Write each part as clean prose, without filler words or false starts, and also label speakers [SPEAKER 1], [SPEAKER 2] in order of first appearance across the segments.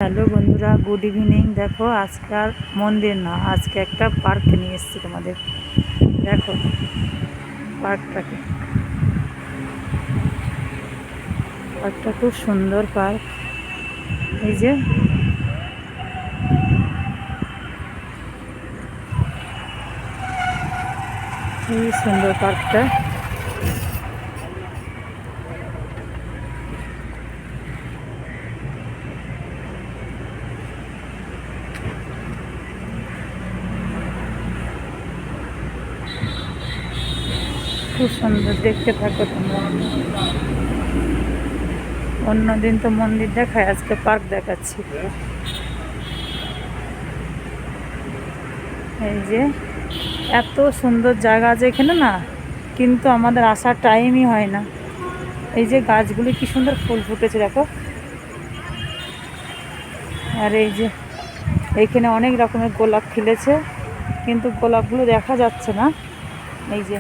[SPEAKER 1] Hello বন্ধুরা, good evening. দেখো আজকে আর মন্দির না, আজকে একটা পার্ক নিয়ে এসেছি তোমাদের। দেখো পার্কটাকে, পার্কটা খুব সুন্দর পার্ক। এই যে এই সুন্দর পার্কটা। খুব সুন্দর, দেখতে থাকো তোমরা। অন্যদিন তো মন্দির দেখায়, আজকে পার্ক দেখাচ্ছি। এই যে এত সুন্দর জায়গা আছে এখানে না, কিন্তু আমাদের আসার টাইমই হয় না। এই যে গাছগুলি কি সুন্দর ফুল ফুটেছে দেখো। আর এই যে এইখানে অনেক রকমের গোলাপ খেলেছে, কিন্তু গোলাপগুলো দেখা যাচ্ছে না। এই যে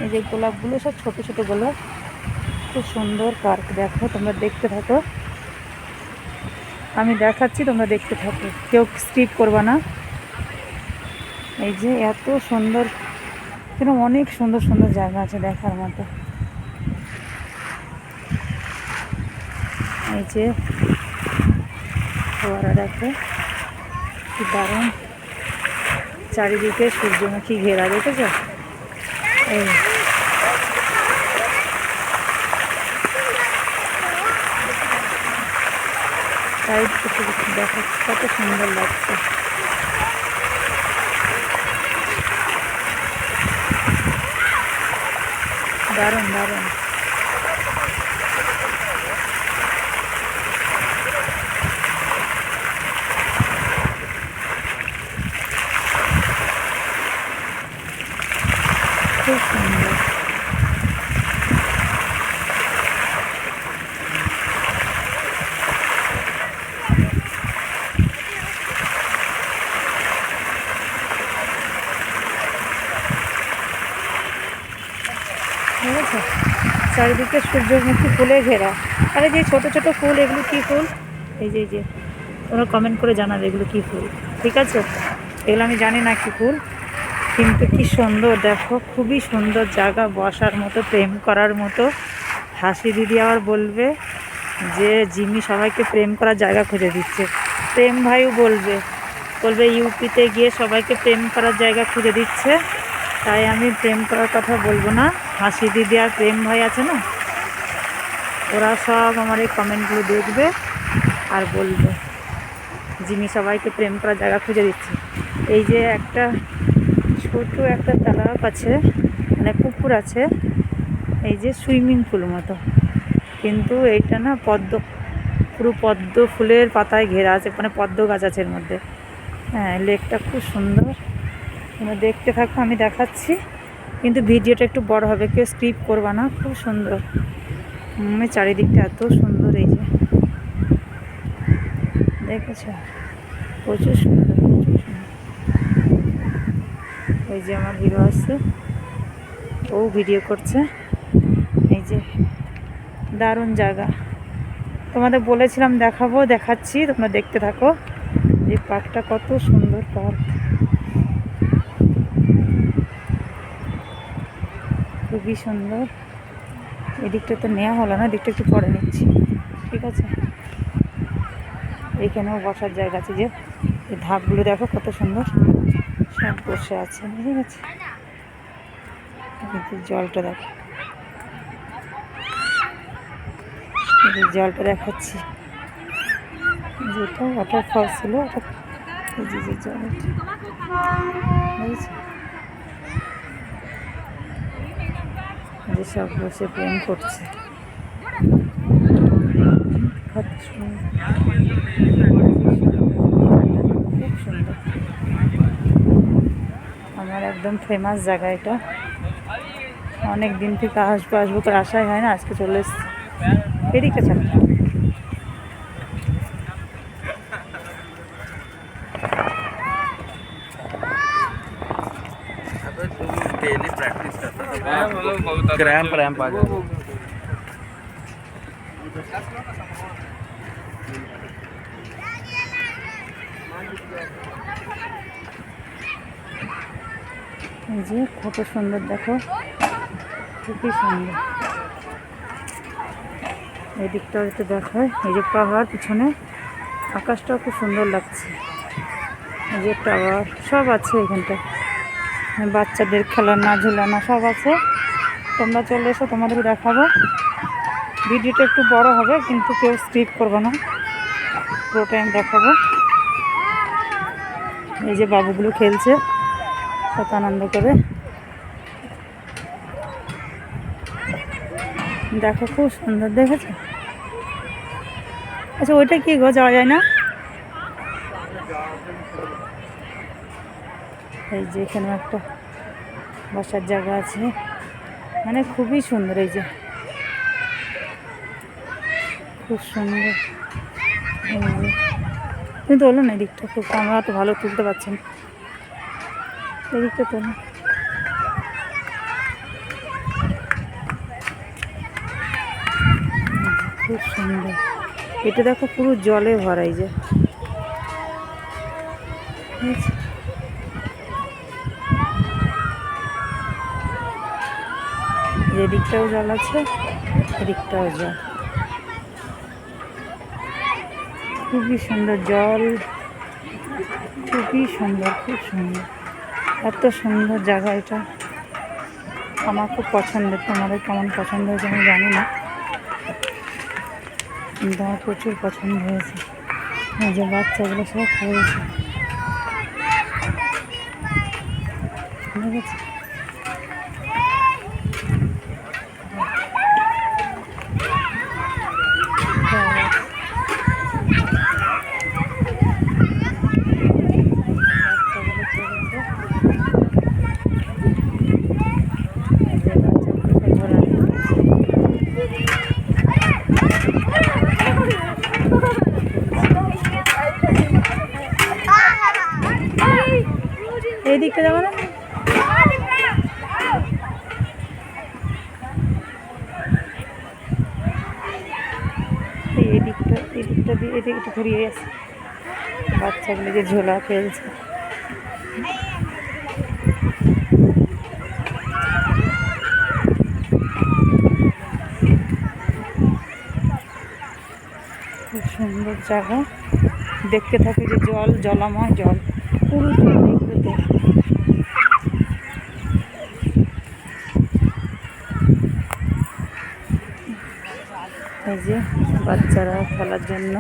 [SPEAKER 1] এই যে গোলাপগুলো সব ছোট ছোট গোলাপ। খুব সুন্দর পার্ক, দেখো তোমরা দেখতে থাকো। আমি দেখাচ্ছি, তোমরা দেখতে থাকো, কেউ স্কিপ করবা না। এই যে এত সুন্দর, এরকম অনেক সুন্দর সুন্দর জায়গা আছে দেখার মতো। এই যে ফোয়ারা দেখো, কি দারুণ। চারিদিকে সূর্যমুখী ঘেরা, দেখেছ? এই সাইড থেকে দেখো কত সুন্দর লাগছে। দারুণ দারুণ। খুব সুন্দর। ঠিক আছে, চারিদিকে সূর্যমুখী ফুলে ঘেরা। আর এই যে ছোট ছোট ফুল, এগুলো কি ফুল? এই যে তোমরা কমেন্ট করে জানাবে এগুলো কি ফুল। ঠিক আছে, এগুলো আমি জানি না কি ফুল, কিন্তু কি সুন্দর দেখো। খুবই সুন্দর জায়গা, বসার মতো, প্রেম করার মতো। হাসি দিদি আবার বলবে যে জিমি সবাইকে প্রেম করার জায়গা খুঁজে দিচ্ছে। প্রেম ভাইও বলবে বলবে ইউপিতে গিয়ে সবাইকে প্রেম করার জায়গা খুঁজে দিচ্ছে। তাই আমি প্রেম করার কথা বলবো না। হাসি দিদি আর প্রেম ভাই আছে না, ওরা সব আমার এই কমেন্টগুলো দেখবে আর বলবে জিমি সবাইকে প্রেম করার জায়গা খুঁজে দিচ্ছে। এই যে একটা ছোট একটা তালাব আছে, মানে পুকুর আছে, এই যে সুইমিং পুল মতো, কিন্তু এইটা না পুরো পদ্ম ফুলের পাতায় ঘেরা আছে, মানে পদ্ম গাছ আছে এর মধ্যে। হ্যাঁ, লেকটা খুব সুন্দর, তোমরা দেখতে থাকো, আমি দেখাচ্ছি, কিন্তু ভিডিওটা একটু বড় হবে, কেউ স্কিপ করবা না। খুব সুন্দর, চারিদিকটা এত সুন্দর। এই যে দেখেছ, প্রচুর সুন্দর, প্রচুর সুন্দর। এই যে আমার হিরো আসছে, ও ভিডিও করছে। এই যে দারুণ জায়গা, তোমাদের বলেছিলাম দেখাবো, দেখাচ্ছি, তোমরা দেখতে থাকো। এই পার্কটা কত সুন্দর পার্ক, খুবই সুন্দর। এদিকটা তো নেওয়া হলো না, এদিকটা একটু পরে নিচ্ছি। ঠিক আছে, এইখানেও বসার জায়গা আছে, যে এই ধাপগুলো দেখো কত সুন্দর, সব বসে আছে। বুঝে গেছে, জলটা দেখো, জলটা দেখাচ্ছি, যেটা ওয়াটারফল ছিল ওটা। এই যে জল, বুঝেছি, যে সব বসে প্রেম করছে। কত সুন্দর, খুব সুন্দর। আমার একদম ফেমাস জায়গা এটা, অনেক দিন থেকে আসবো আসবো করে আশাই হয় না, আজকে চলে এসছি। এদিকে চল।
[SPEAKER 2] डेली प्रैक्टिस करता था, क्रैम्प रैम्प आ जाता।
[SPEAKER 1] এই যে কত সুন্দর, দেখো খুবই সুন্দর। এই দিকটাও একটু দেখায়, এই যে পাহাড় পিছনে, আকাশটাও খুব সুন্দর লাগছে। এই যে টাওয়ার সব আছে এখানটা, বাচ্চাদের খেলানা ঝুলানা সব আছে। তোমরা চলে এসো, তোমাদের দেখাবো। ভিডিওটা একটু বড় হবে কিন্তু কেউ স্কিপ করবে না, পুরো টাইম দেখাবো। এই যে বাবুগুলো খেলছে কত আনন্দ করে, দেখো খুব সুন্দর, দেখেছো? আচ্ছা ওইটা কি গো, যাওয়া যায় না? এই যে এখানে একটা বসার জায়গা আছে, মানে খুবই সুন্দর। এই যে খুব সুন্দর। এই যে তুমি তোলো না এদিকটা, খুব আমরা তো ভালো তুলতে পারছি না, এদিকটা তোলো। খুব সুন্দর, এটা দেখো পুরো জলে ভরা। এই যে এদিকটাও জল আছে, এদিকটাও জল, খুবই সুন্দর জল, খুবই সুন্দর, খুব সুন্দর। এত সুন্দর জায়গা এটা, আমার খুব পছন্দের। তোমাদের কেমন পছন্দ হয়েছে আমি জানি না, কিন্তু আমার প্রচুর পছন্দ হয়েছে। এই যে বাচ্চাগুলো সব খেয়েছে, ঠিক আছে? এই দিকটা যাবো না? এই দিকটা দিয়ে এদিকে একটু ঘুরিয়ে আসে, বাচ্চাগুলো যে ঝোলা খেলছে। খুব সুন্দর জায়গা, দেখতে থাকি যে জল, জলাময় জল, পুরো জল এগুলোতে। এই যে বাচ্চারা খেলার জন্য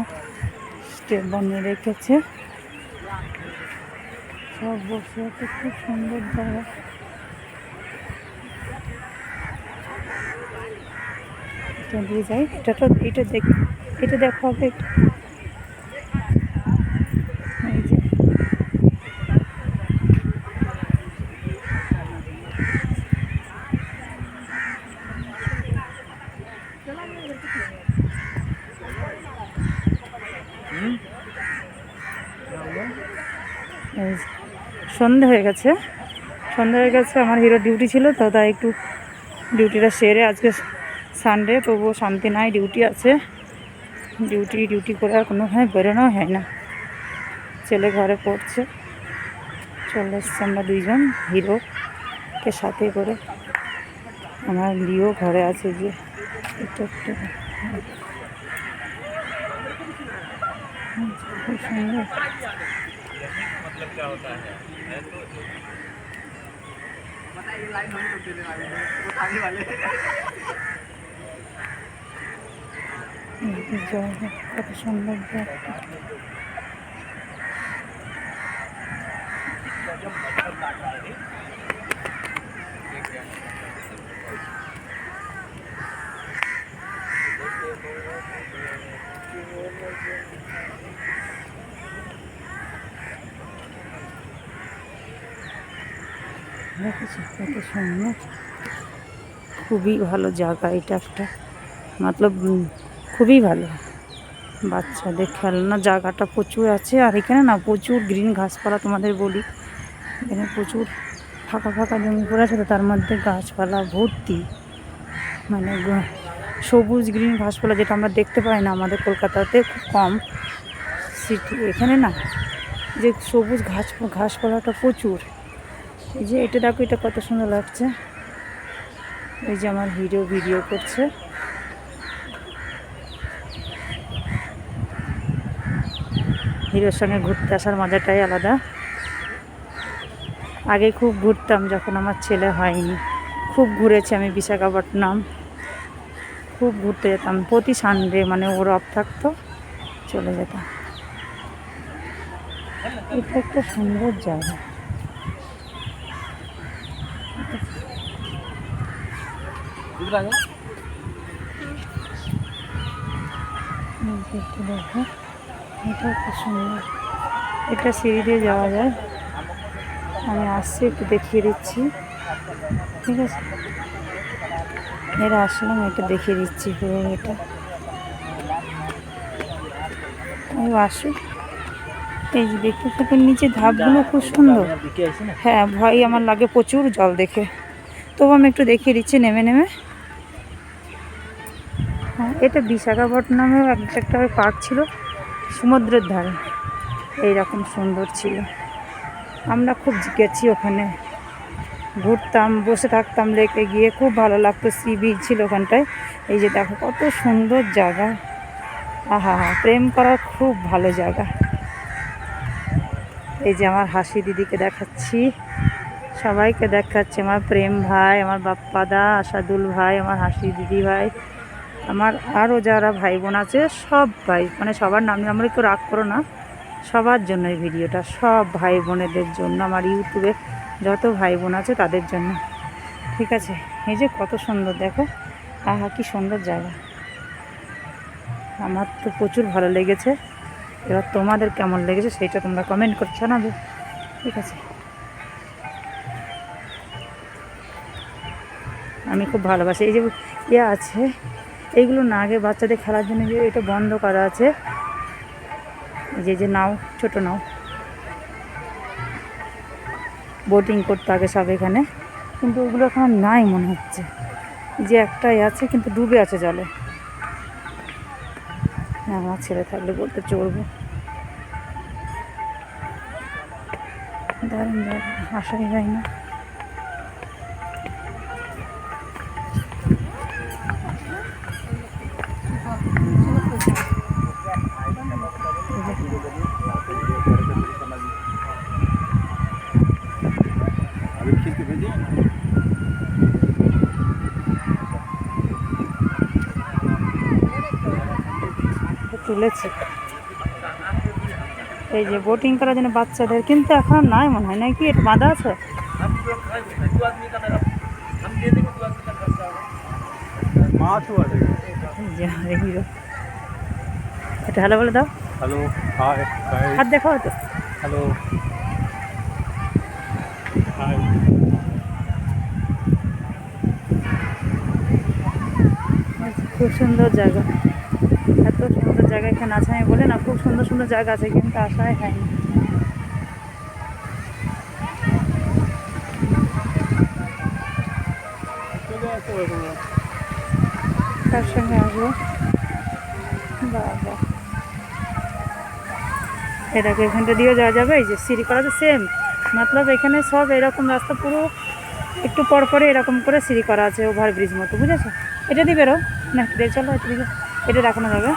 [SPEAKER 1] স্টেপ বানিয়ে রেখেছে, সব বসে আছে, খুব সুন্দর জায়গা। এটা দিয়ে যাই, এটা দেখো হবে। এই যে সন্ধে হয়ে গেছে, আমার হিরো ডিউটি ছিল তো, তাই একটু ডিউটিটা সেরে, আজকে সানডে তবুও শান্তি নাই, ডিউটি আছে। ডিউটি করে আর কোনো বেরোনো হয় না। ছেলে ঘরে পড়ছে, চলে এসছে আমরা দুইজন, হিরোকে সাথে করে। আমার লিও ঘরে আছে, যে একটু খুব সুন্দর। কত সুন্দর জায়গা। দেখেছো কত সুন্দর, খুবই ভালো জায়গা এটা একটা, মতলব খুবই ভালো। বাচ্চাদের খেলনা জায়গাটা প্রচুর আছে, আর এখানে না প্রচুর গ্রিন ঘাসপালা। তোমাদের বলি, এখানে প্রচুর ফাঁকা জমি পড়ে আছে, তো তার মধ্যে গাছপালা ভর্তি, মানে সবুজ গ্রিন ঘাসপালা, যেটা আমরা দেখতে পাই না আমাদের কলকাতাতে, খুব কম সিটি। এখানে না যে সবুজ ঘাসপালাটা প্রচুর। এই যে এটা দেখো, এটা কত সুন্দর লাগছে। এই যে আমার ভিডিও করছে। হিরোর সঙ্গে ঘুরতে আসার মজাটাই আলাদা। আগে খুব ঘুরতাম যখন আমার ছেলে হয়নি, খুব ঘুরেছি আমি বিশাখাপট্টনম, খুব ঘুরতে যেতাম প্রতি সানডে, মানে ওর অফ থাকতো চলে যেতাম। এটা একটা সুন্দর জায়গা। দেখো, এটা খুব সুন্দর। এটা সিঁড়ি দিয়ে যাওয়া যায়। আমি আসছি, একটু দেখিয়ে দিচ্ছি, ঠিক আছে? এরা আসলাম, এটা দেখিয়ে দিচ্ছি পুরো। এটা আসুক। এই যে দেখতে থাকেন, নিচে ধাপগুলো খুব সুন্দর। হ্যাঁ, ভয় আমার লাগে প্রচুর জল দেখে, তবু আমি একটু দেখিয়ে দিচ্ছি নেমে নেমে। হ্যাঁ, এটা বিশাখাপট্টনমেও একটা পার্ক ছিল সমুদ্রের ধারে, এইরকম সুন্দর ছিল। আমরা খুব গেছি ওখানে, ঘুরতাম, বসে থাকতাম লেকে গিয়ে, খুব ভালো লাগতো। সি বিচ ছিল ওখানটায়। এই যে দেখো কত সুন্দর জায়গা। আহা হা, প্রেম করার খুব ভালো জায়গা। এই যে আমার হাসি দিদিকে দেখাচ্ছি, সবাইকে দেখাচ্ছি, আমার প্রেম ভাই, আমার বাপ্পাদা, আশাদুল ভাই, আমার হাসি দিদি ভাই, আমার আরও যারা ভাই বোন আছে সব ভাই, মানে সবার নাম নিয়ে আমরা কেউ রাগ করো না, সবার জন্য এই ভিডিওটা, সব ভাই বোনেদের জন্য, আমার ইউটিউবে যত ভাই বোন আছে তাদের জন্য, ঠিক আছে? এই যে কত সুন্দর দেখো, আহা কি সুন্দর জায়গা। আমার তো প্রচুর ভালো লেগেছে। এবার তোমাদের কেমন লেগেছে সেইটা তোমরা কমেন্ট করে জানাবে, ঠিক আছে? আমি খুব ভালোবাসি। এই যে ইয়ে আছে, এইগুলো না আগে বাচ্চাদের খেলার জন্য যে এটা বন্ধ করা আছে, এই যে নাও, ছোট নাও, বোটিং করতে আগে সব এখানে, কিন্তু ওগুলো এখন নাই মনে হচ্ছে। যে একটাই আছে কিন্তু ডুবে আছে জলে। হ্যাঁ, আমার ছেলে থাকলে বলতে চড়বো। দারুণ জায়গা, আসাই যায় না। তুলেছে এই যে বোটিং করার জন্য বাচ্চাদের, কিন্তু এখন নাই মনে হয়, নাকি এটা বাঁধা আছে? হিরো, এটা হ্যালো বলে দাও।
[SPEAKER 2] हेलो हाय
[SPEAKER 1] হাত দেখাও তো।
[SPEAKER 2] हेलो हाय
[SPEAKER 1] খুব সুন্দর জায়গা, এত সুন্দর জায়গা এখানে আছে, আমি বলি না খুব সুন্দর সুন্দর জায়গা আছে, কিন্তু আসাই হয়নি। তার সঙ্গে আসবো বাবা, এটাকে এখানটা দিয়েও যাওয়া যাবে। এই যে সিঁড়ি করা তো সেম, মতলব এখানে সব এরকম রাস্তা, পুরো একটু পর পরে এরকম করে সিঁড়ি করা আছে, ওভারব্রিজ মতো, বুঝেছো? এটা দিয়ে বেরো না, দিয়ে চলো, এটা দিকে, এটা দেখানো যাবে।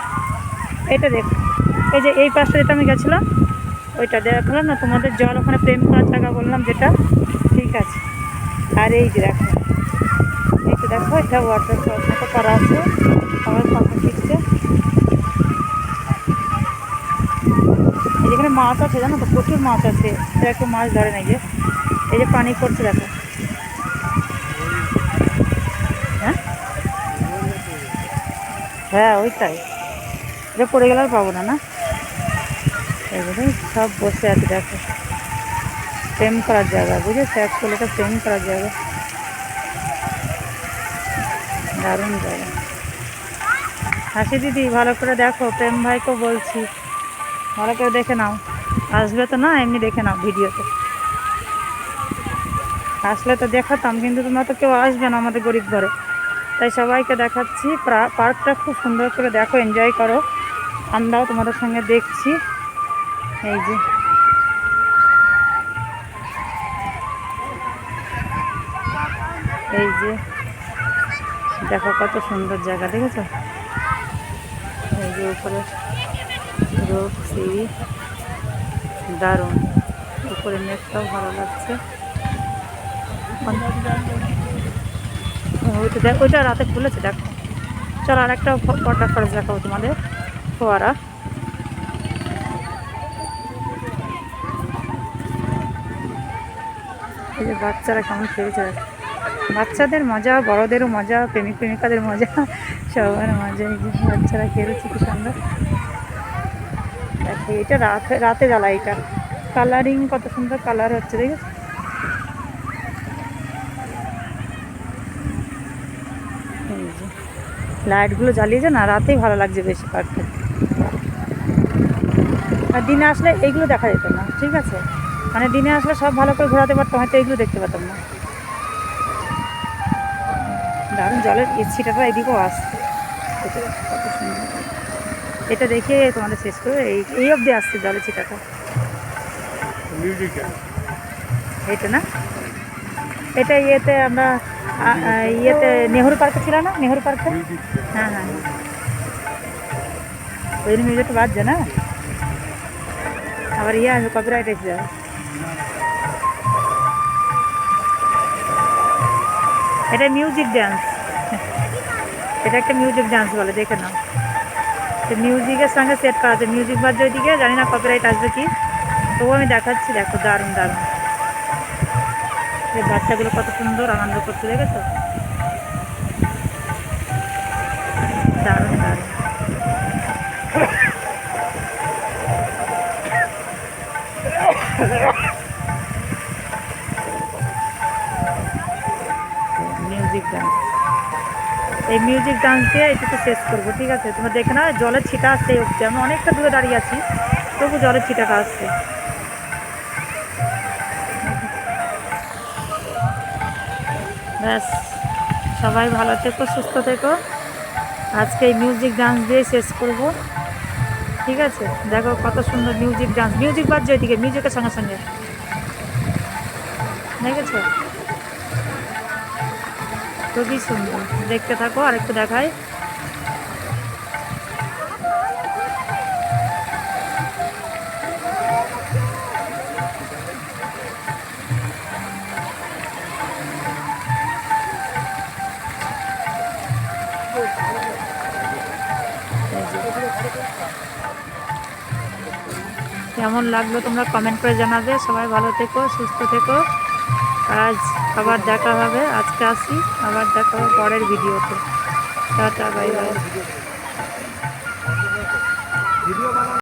[SPEAKER 1] এটা দেখ, এই যে এই পাশটা যেটা আমি গেছিলাম, ওইটা দেখালাম না তোমাদের, জল ওখানে প্রেম করার জায়গা বললাম যেটা, ঠিক আছে? আর এই যে দেখো, এইটা দেখো, এটা ওয়াটার ফলস মতো করা আছে, সবাই ফটো দিচ্ছে। যেখানে মাছ আছে জানো তো, প্রচুর মাছ আছে, এরা একটু মাছ ধরে না, এই যে পানি পড়ছে দেখো। হ্যাঁ হ্যাঁ, ওইটাই, এটা পড়ে গেলে আর পাবো না, না? এগুলো সব বসে আছে দেখো, প্রেম করার জায়গা, বুঝেছো? অ্যাকচুয়ালি এটা প্রেম করার জায়গা, দারুণ জায়গা। হাসি দিদি ভালো করে দেখো, প্রেম ভাইকেও বলছি ভালো করে দেখে নাও, আসবে তো না, এমনি দেখে নাও ভিডিওতে, আসলে তো দেখাতাম, কিন্তু তোমরা তো কেউ আসবে না আমাদের গরিব ঘরে, তাই সবাইকে দেখাচ্ছি। পার্কটা খুব সুন্দর করে দেখো, এনজয় করো, আমরাও তোমাদের সঙ্গে দেখছি। এই যে এই যে দেখো কত সুন্দর জায়গা, দেখেছো? এই যে উপরে রোড সিঁড়ি, দারুণ। উপরে মেঘটাও ভালো লাগছে। ওইটা দেখ, ওইটা রাতে খুলেছে দেখো। চলো আর একটা ওয়াটার ফলস দেখাবো তোমাদের, ফোয়ারা। এই যে বাচ্চারা কেমন খেলছে, বাচ্চাদের মজা, বড়োদেরও মজা, প্রেমিক প্রেমিকাদের মজা, সবার মজা। এই যে বাচ্চারা খেলছে কি সুন্দর। দেখো এটা রাতে রাতে জ্বালা, এটা কালারিং কত সুন্দর কালার হচ্ছে, দেখেছো? এই যে লাইটগুলো জ্বালিয়েছে না, রাতেই ভালো লাগছে বেশি পার্কটা। আর দিনে আসলে এইগুলো দেখা যেত না, ঠিক আছে? মানে দিনে আসলে সব ভালো করে ঘোরাতে পারতাম, হয়তো এইগুলো দেখতে পেতাম না। দারুণ জলের ছিটাটা এদিকেও আসছে, কত সুন্দর। এটা দেখে তোমাদের শেষ করবে, এই অবধি আসছে জলের ছিটাটা। এটা না, এটা ইয়েতে আমরা ইয়েতে নেহরু পার্কে ছিল না, নেহরু পার্কে। হ্যাঁ হ্যাঁ হ্যাঁ, ওই জন্য মিউজিকটা বাজছে না, আবার ইয়ে আসবে, কপিরাইট এসে যাবে। এটা মিউজিক ডান্স, এটা একটা মিউজিক ডান্স বলে, দেখে নাও। মিউজিকের সঙ্গে সেট করা আছে, মিউজিক বাজছে ওইদিকে, জানি না কপিরাইট আসবে কি, তবুও আমি দেখাচ্ছি। দেখো দারুণ দারুণ, এই বাচ্চাগুলো কত সুন্দর আনন্দ করছে, দেখেছো? দারুণ দারুণ। মিউজিক ডান্স, এই মিউজিক ডান্স দিয়ে এটুকু শেষ করবো, ঠিক আছে? তোমরা দেখে না, জলের ছিটা আসছে এই অবধি, আমি অনেকটা দূরে দাঁড়িয়ে আছি, তবু জলের ছিটাটা আসছে। ব্যাস, সবাই ভালো থেকো, সুস্থ থেকো। আজকে এই মিউজিক ডান্স দিয়ে শেষ করব, ঠিক আছে? দেখো কত সুন্দর মিউজিক ডান্স, মিউজিক বাজছে ওইদিকে, মিউজিকের সঙ্গে সঙ্গে, দেখেছো? খুবই সুন্দর, দেখতে থাকো। আর একটু দেখাই, কেমন লাগলো তোমরা কমেন্ট করে জানাবে। সবাই ভালো থেকো, সুস্থ থেকো। আজ আবার দেখা হবে, আজকে আসি, আবার দেখা হবে পরের ভিডিওতে। Tata, bye bye.